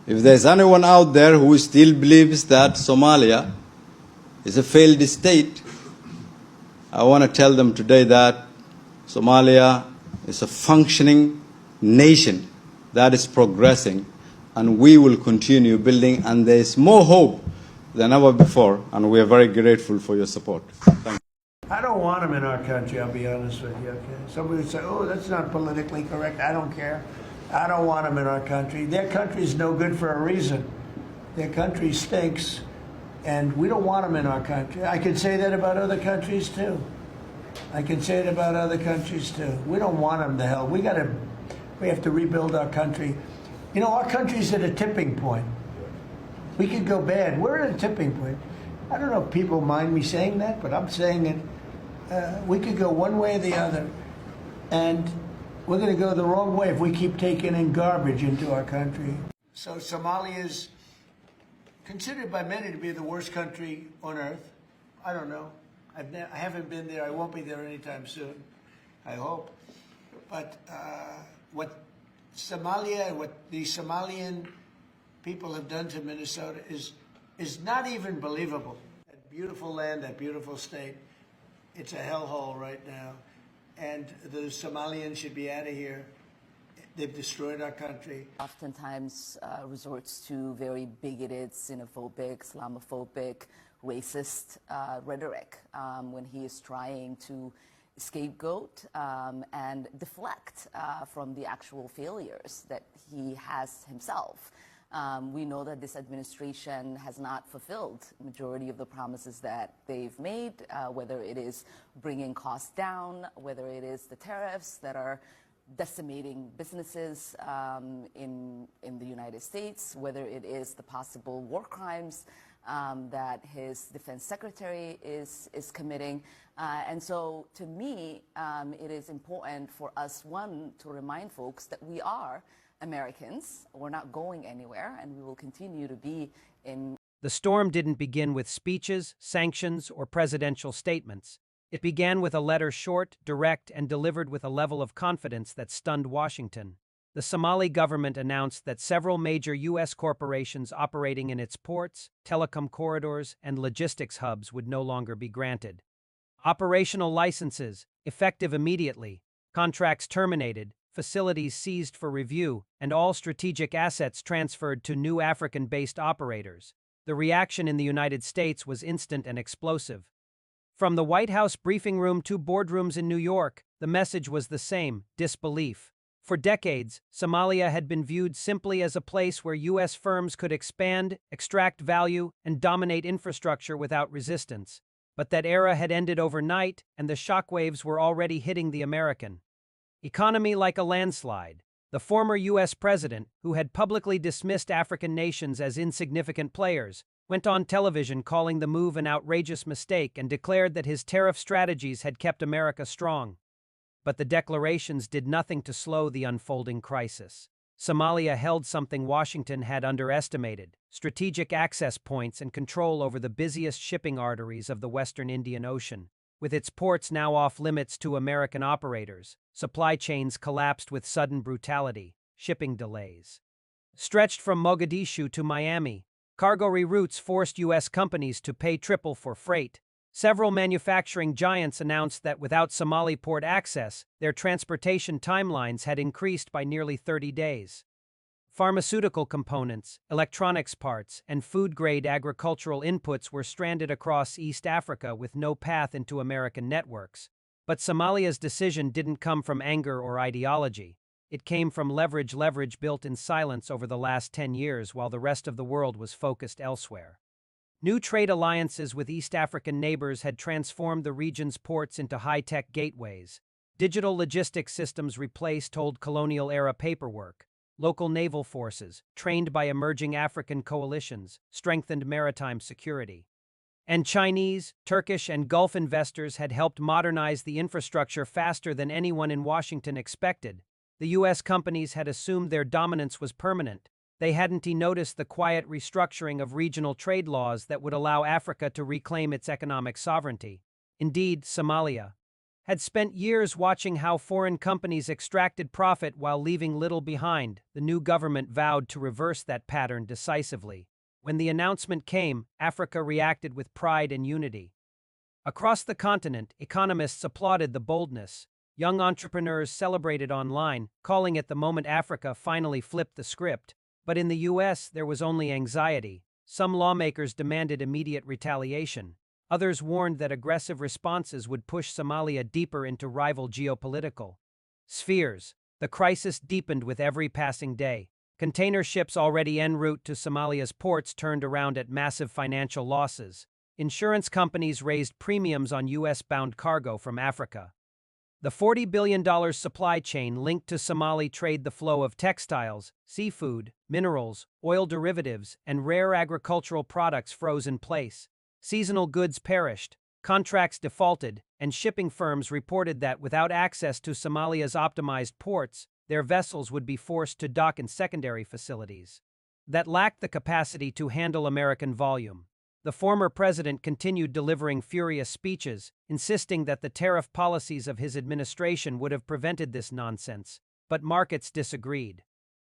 If there's anyone out there who still believes that Somalia is a failed state, I want to tell them today that Somalia is a functioning nation that is progressing, and we will continue building, and there is more hope than ever before, and we are very grateful for your support. Thank you. I don't want them in our country, I'll be honest with you, okay? Somebody would say, oh, that's not politically correct. I don't care. I don't want them in our country. Their country's no good for a reason. Their country stinks, and we don't want them in our country. I could say that about other countries, too. I can say it about other countries, too. We don't want them to hell. We have to rebuild our country. You know, our country's at a tipping point. We could go bad. We're at a tipping point. I don't know if people mind me saying that, but I'm saying it. We could go one way or the other, and we're going to go the wrong way if we keep taking in garbage into our country. So Somalia is considered by many to be the worst country on earth. I don't know. I haven't been there. I won't be there anytime soon, I hope. But what Somalia, what the Somalian people have done to Minnesota is not even believable. That beautiful land, that beautiful state, it's a hellhole right now. And the Somalians should be out of here. They've destroyed our country. Oftentimes resorts to very bigoted, xenophobic, Islamophobic, racist rhetoric when he is trying to scapegoat and deflect from the actual failures that he has himself. We know that this administration has not fulfilled the majority of the promises that they've made, whether it is bringing costs down, whether it is the tariffs that are decimating businesses in the United States, whether it is the possible war crimes that his defense secretary is committing. And so to me, it is important for us, one, to remind folks that we are Americans. We're not going anywhere, and we will continue to be in. The storm didn't begin with speeches, sanctions, or presidential statements. It began with a letter short, direct, and delivered with a level of confidence that stunned Washington. The Somali government announced that several major U.S. corporations operating in its ports, telecom corridors, and logistics hubs would no longer be granted. Operational licenses, effective immediately, contracts terminated, facilities seized for review, and all strategic assets transferred to new African-based operators. The reaction in the United States was instant and explosive. From the White House briefing room to boardrooms in New York, the message was the same: disbelief. For decades, Somalia had been viewed simply as a place where U.S. firms could expand, extract value, and dominate infrastructure without resistance. But that era had ended overnight, and the shockwaves were already hitting the American economy like a landslide. The former U.S. president, who had publicly dismissed African nations as insignificant players, went on television calling the move an outrageous mistake and declared that his tariff strategies had kept America strong. But the declarations did nothing to slow the unfolding crisis. Somalia held something Washington had underestimated: strategic access points and control over the busiest shipping arteries of the Western Indian Ocean. With its ports now off limits to American operators, supply chains collapsed with sudden brutality, shipping delays stretched from Mogadishu to Miami. Cargo reroutes forced U.S. companies to pay triple for freight. Several manufacturing giants announced that without Somali port access, their transportation timelines had increased by nearly 30 days. Pharmaceutical components, electronics parts, and food-grade agricultural inputs were stranded across East Africa with no path into American networks. But Somalia's decision didn't come from anger or ideology. It came from leverage built in silence over the last 10 years while the rest of the world was focused elsewhere. New trade alliances with East African neighbors had transformed the region's ports into high-tech gateways. Digital logistics systems replaced old colonial-era paperwork. Local naval forces, trained by emerging African coalitions, strengthened maritime security. And Chinese, Turkish, and Gulf investors had helped modernize the infrastructure faster than anyone in Washington expected. The U.S. companies had assumed their dominance was permanent. They hadn't noticed the quiet restructuring of regional trade laws that would allow Africa to reclaim its economic sovereignty. Indeed, Somalia had spent years watching how foreign companies extracted profit while leaving little behind. The new government vowed to reverse that pattern decisively. When the announcement came, Africa reacted with pride and unity. Across the continent, economists applauded the boldness. Young entrepreneurs celebrated online, calling it the moment Africa finally flipped the script. But in the U.S., there was only anxiety. Some lawmakers demanded immediate retaliation. Others warned that aggressive responses would push Somalia deeper into rival geopolitical spheres. The crisis deepened with every passing day. Container ships already en route to Somalia's ports turned around at massive financial losses. Insurance companies raised premiums on U.S.-bound cargo from Africa. The $40 billion supply chain linked to Somali trade the flow of textiles, seafood, minerals, oil derivatives, and rare agricultural products froze in place. Seasonal goods perished, contracts defaulted, and shipping firms reported that without access to Somalia's optimized ports, their vessels would be forced to dock in secondary facilities that lacked the capacity to handle American volume. The former president continued delivering furious speeches, insisting that the tariff policies of his administration would have prevented this nonsense, but markets disagreed.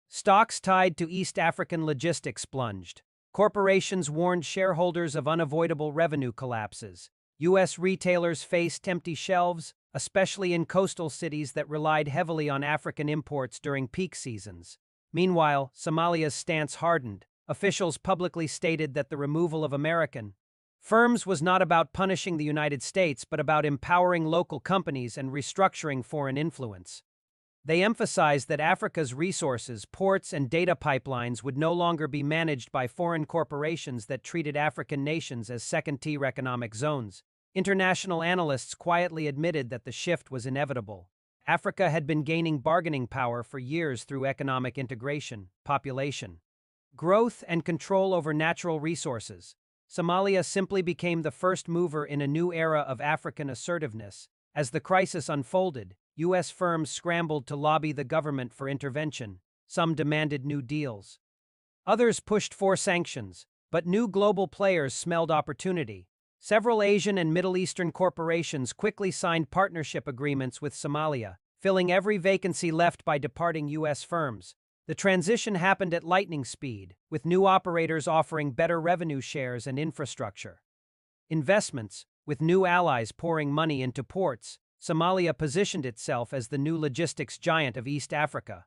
Stocks tied to East African logistics plunged. Corporations warned shareholders of unavoidable revenue collapses. U.S. retailers faced empty shelves, especially in coastal cities that relied heavily on African imports during peak seasons. Meanwhile, Somalia's stance hardened. Officials publicly stated that the removal of American firms was not about punishing the United States but about empowering local companies and restructuring foreign influence. They emphasized that Africa's resources, ports, and data pipelines would no longer be managed by foreign corporations that treated African nations as second-tier economic zones. International analysts quietly admitted that the shift was inevitable. Africa had been gaining bargaining power for years through economic integration, population growth, and control over natural resources. Somalia simply became the first mover in a new era of African assertiveness. As the crisis unfolded, U.S. firms scrambled to lobby the government for intervention. Some demanded new deals. Others pushed for sanctions, but new global players smelled opportunity. Several Asian and Middle Eastern corporations quickly signed partnership agreements with Somalia, filling every vacancy left by departing U.S. firms. The transition happened at lightning speed, with new operators offering better revenue shares and infrastructure investments. With new allies pouring money into ports, Somalia positioned itself as the new logistics giant of East Africa.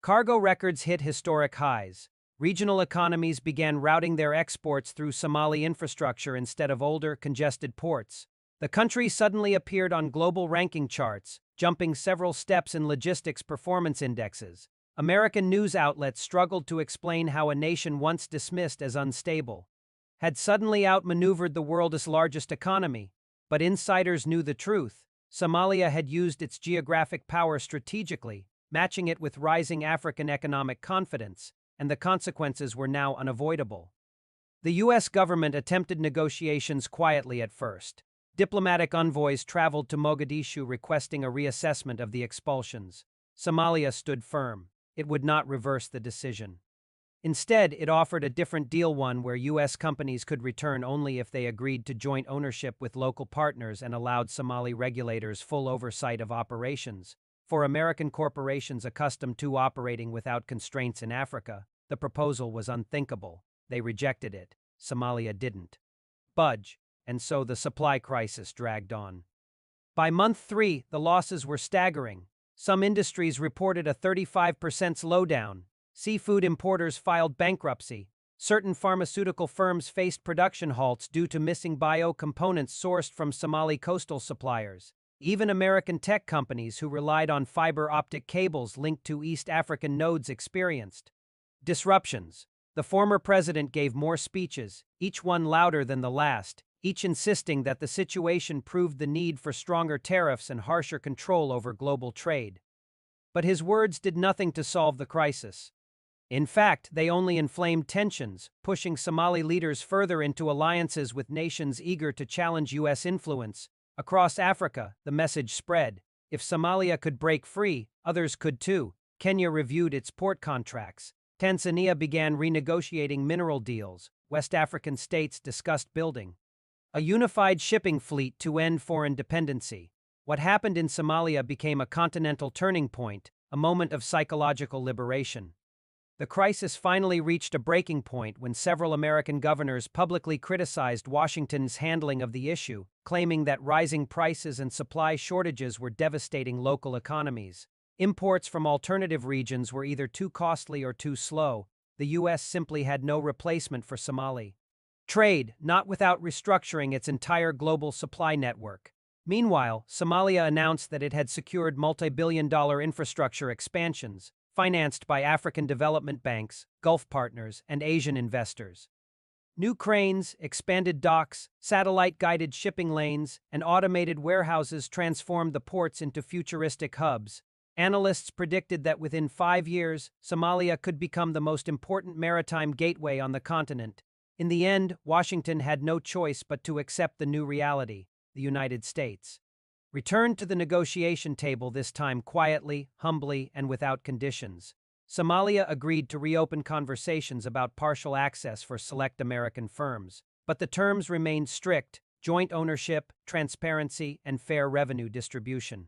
Cargo records hit historic highs. Regional economies began routing their exports through Somali infrastructure instead of older, congested ports. The country suddenly appeared on global ranking charts, jumping several steps in logistics performance indexes. American news outlets struggled to explain how a nation once dismissed as unstable had suddenly outmaneuvered the world's largest economy. But insiders knew the truth. Somalia had used its geographic power strategically, matching it with rising African economic confidence, and the consequences were now unavoidable. The U.S. government attempted negotiations quietly at first. Diplomatic envoys traveled to Mogadishu requesting a reassessment of the expulsions. Somalia stood firm. It would not reverse the decision. Instead, it offered a different deal, one where U.S. companies could return only if they agreed to joint ownership with local partners and allowed Somali regulators full oversight of operations. For American corporations accustomed to operating without constraints in Africa, the proposal was unthinkable. They rejected it. Somalia didn't budge, and so the supply crisis dragged on. By month 3, the losses were staggering. Some industries reported a 35% slowdown. Seafood importers filed bankruptcy. Certain pharmaceutical firms faced production halts due to missing bio-components sourced from Somali coastal suppliers. Even American tech companies who relied on fiber optic cables linked to East African nodes experienced disruptions. The former president gave more speeches, each one louder than the last, each insisting that the situation proved the need for stronger tariffs and harsher control over global trade. But his words did nothing to solve the crisis. In fact, they only inflamed tensions, pushing Somali leaders further into alliances with nations eager to challenge U.S. influence. Across Africa, the message spread. If Somalia could break free, others could too. Kenya reviewed its port contracts. Tanzania began renegotiating mineral deals. West African states discussed building a unified shipping fleet to end foreign dependency. What happened in Somalia became a continental turning point, a moment of psychological liberation. The crisis finally reached a breaking point when several American governors publicly criticized Washington's handling of the issue, claiming that rising prices and supply shortages were devastating local economies. Imports from alternative regions were either too costly or too slow. The U.S. simply had no replacement for Somali trade, not without restructuring its entire global supply network. Meanwhile, Somalia announced that it had secured multi-billion-dollar infrastructure expansions, financed by African development banks, Gulf partners, and Asian investors. New cranes, expanded docks, satellite-guided shipping lanes, and automated warehouses transformed the ports into futuristic hubs. Analysts predicted that within 5 years, Somalia could become the most important maritime gateway on the continent. In the end, Washington had no choice but to accept the new reality: the United States returned to the negotiation table, this time quietly, humbly, and without conditions. Somalia agreed to reopen conversations about partial access for select American firms, but the terms remained strict: joint ownership, transparency, and fair revenue distribution.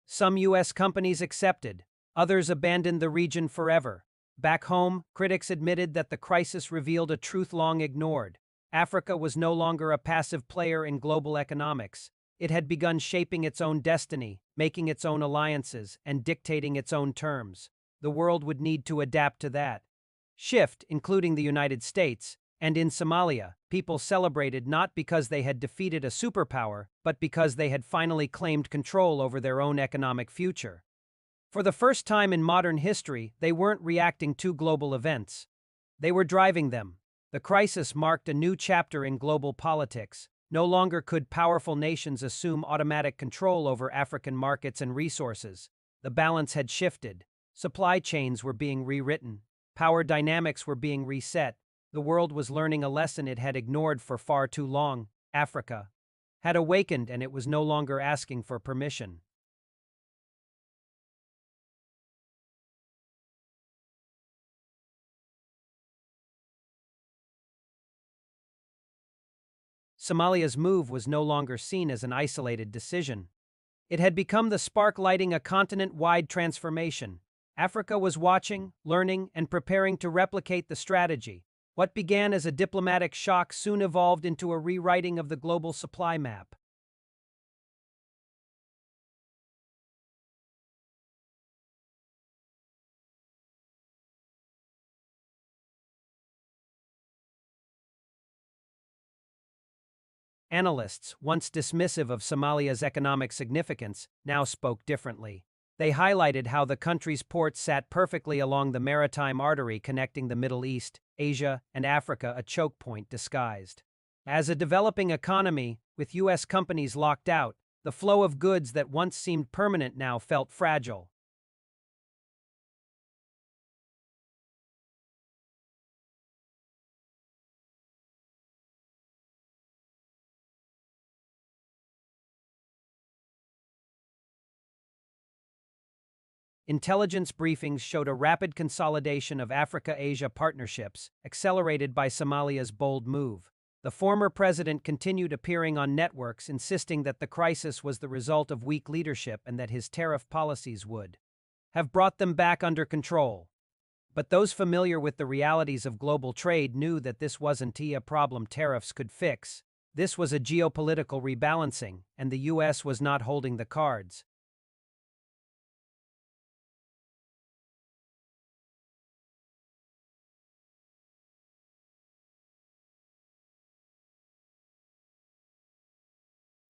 Some U.S. companies accepted, others abandoned the region forever. Back home, critics admitted that the crisis revealed a truth long ignored. Africa was no longer a passive player in global economics. It had begun shaping its own destiny, making its own alliances, and dictating its own terms. The world would need to adapt to that shift, including the United States. And in Somalia, people celebrated not because they had defeated a superpower, but because they had finally claimed control over their own economic future. For the first time in modern history, they weren't reacting to global events. They were driving them. The crisis marked a new chapter in global politics. No longer could powerful nations assume automatic control over African markets and resources. The balance had shifted. Supply chains were being rewritten. Power dynamics were being reset. The world was learning a lesson it had ignored for far too long. Africa had awakened, and it was no longer asking for permission. Somalia's move was no longer seen as an isolated decision. It had become the spark lighting a continent-wide transformation. Africa was watching, learning, and preparing to replicate the strategy. What began as a diplomatic shock soon evolved into a rewriting of the global supply map. Analysts, once dismissive of Somalia's economic significance, now spoke differently. They highlighted how the country's ports sat perfectly along the maritime artery connecting the Middle East, Asia, and Africa, a choke point disguised as a developing economy. With U.S. companies locked out, the flow of goods that once seemed permanent now felt fragile. Intelligence briefings showed a rapid consolidation of Africa-Asia partnerships, accelerated by Somalia's bold move. The former president continued appearing on networks, insisting that the crisis was the result of weak leadership and that his tariff policies would have brought them back under control. But those familiar with the realities of global trade knew that this wasn't a problem tariffs could fix. This was a geopolitical rebalancing, and the U.S. was not holding the cards.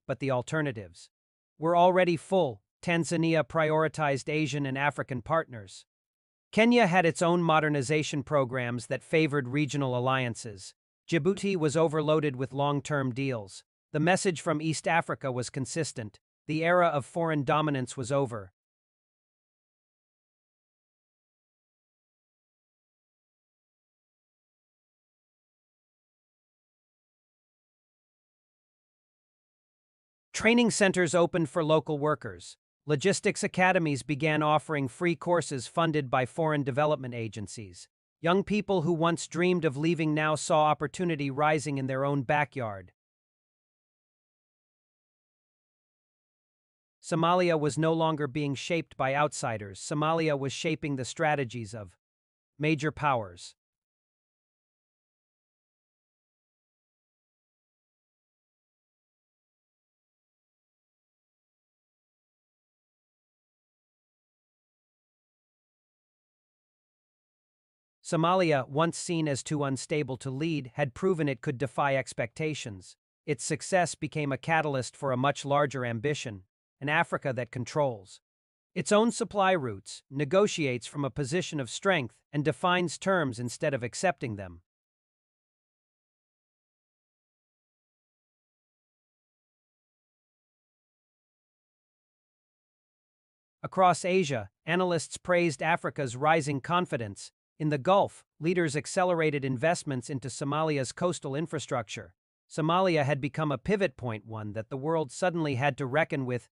But the alternatives were already full. Tanzania prioritized Asian and African partners. Kenya had its own modernization programs that favored regional alliances. Djibouti was overloaded with long-term deals. The message from East Africa was consistent: the era of foreign dominance was over. Training centers opened for local workers. Logistics academies began offering free courses funded by foreign development agencies. Young people who once dreamed of leaving now saw opportunity rising in their own backyard. Somalia was no longer being shaped by outsiders. Somalia was shaping the strategies of major powers. Somalia, once seen as too unstable to lead, had proven it could defy expectations. Its success became a catalyst for a much larger ambition, an Africa that controls its own supply routes, negotiates from a position of strength, and defines terms instead of accepting them. Across Asia, analysts praised Africa's rising confidence. In the Gulf, leaders accelerated investments into Somalia's coastal infrastructure. Somalia had become a pivot point, one that the world suddenly had to reckon with.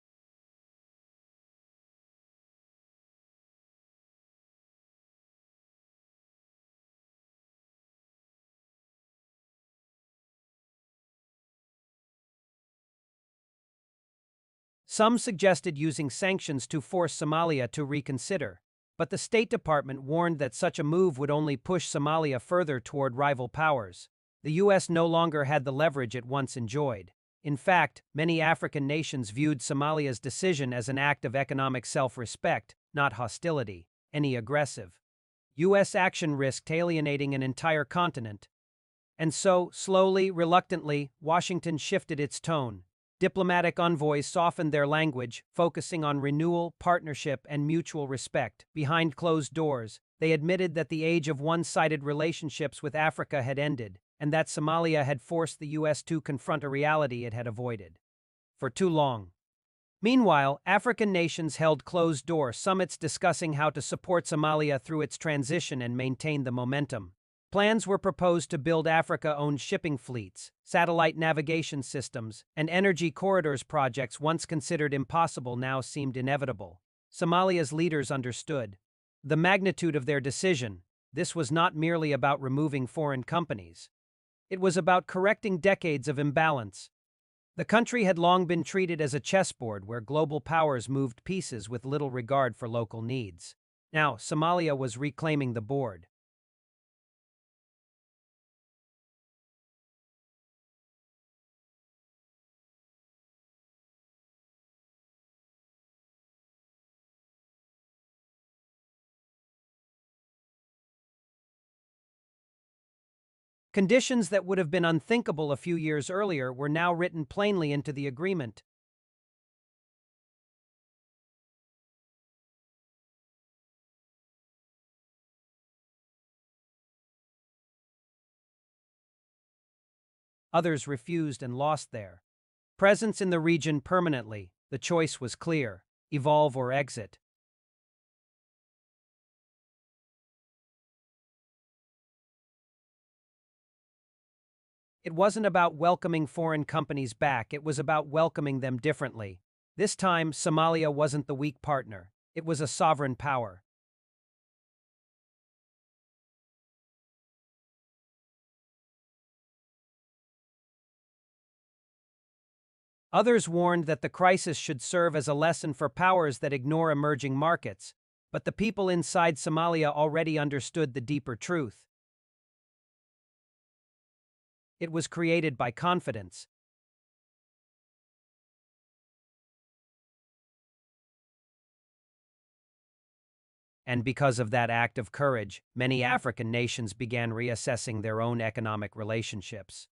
Some suggested using sanctions to force Somalia to reconsider, but the State Department warned that such a move would only push Somalia further toward rival powers. The U.S. no longer had the leverage it once enjoyed. In fact, many African nations viewed Somalia's decision as an act of economic self-respect, not hostility. Any aggressive U.S. action risked alienating an entire continent. And so, slowly, reluctantly, Washington shifted its tone. Diplomatic envoys softened their language, focusing on renewal, partnership, and mutual respect. Behind closed doors, they admitted that the age of one-sided relationships with Africa had ended, and that Somalia had forced the U.S. to confront a reality it had avoided for too long. Meanwhile, African nations held closed-door summits discussing how to support Somalia through its transition and maintain the momentum. Plans were proposed to build Africa-owned shipping fleets, satellite navigation systems, and energy corridors. Projects once considered impossible now seemed inevitable. Somalia's leaders understood the magnitude of their decision. This was not merely about removing foreign companies. It was about correcting decades of imbalance. The country had long been treated as a chessboard where global powers moved pieces with little regard for local needs. Now, Somalia was reclaiming the board. Conditions that would have been unthinkable a few years earlier were now written plainly into the agreement. Others refused and lost their presence in the region permanently. The choice was clear: evolve or exit. It wasn't about welcoming foreign companies back, it was about welcoming them differently. This time, Somalia wasn't the weak partner. It was a sovereign power. Others warned that the crisis should serve as a lesson for powers that ignore emerging markets, but the people inside Somalia already understood the deeper truth. It was created by confidence. And because of that act of courage, many African nations began reassessing their own economic relationships.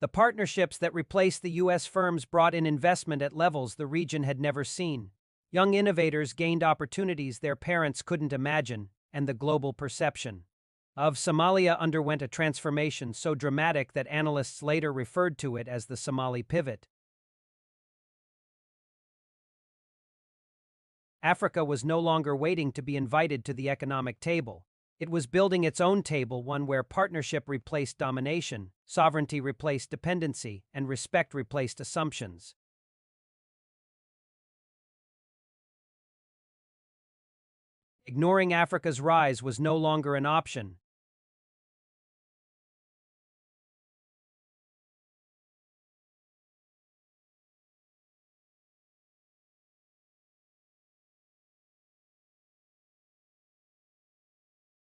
The partnerships that replaced the U.S. firms brought in investment at levels the region had never seen. Young innovators gained opportunities their parents couldn't imagine, and the global perception of Somalia underwent a transformation so dramatic that analysts later referred to it as the Somali pivot. Africa was no longer waiting to be invited to the economic table. It was building its own table, one where partnership replaced domination, sovereignty replaced dependency, and respect replaced assumptions. Ignoring Africa's rise was no longer an option.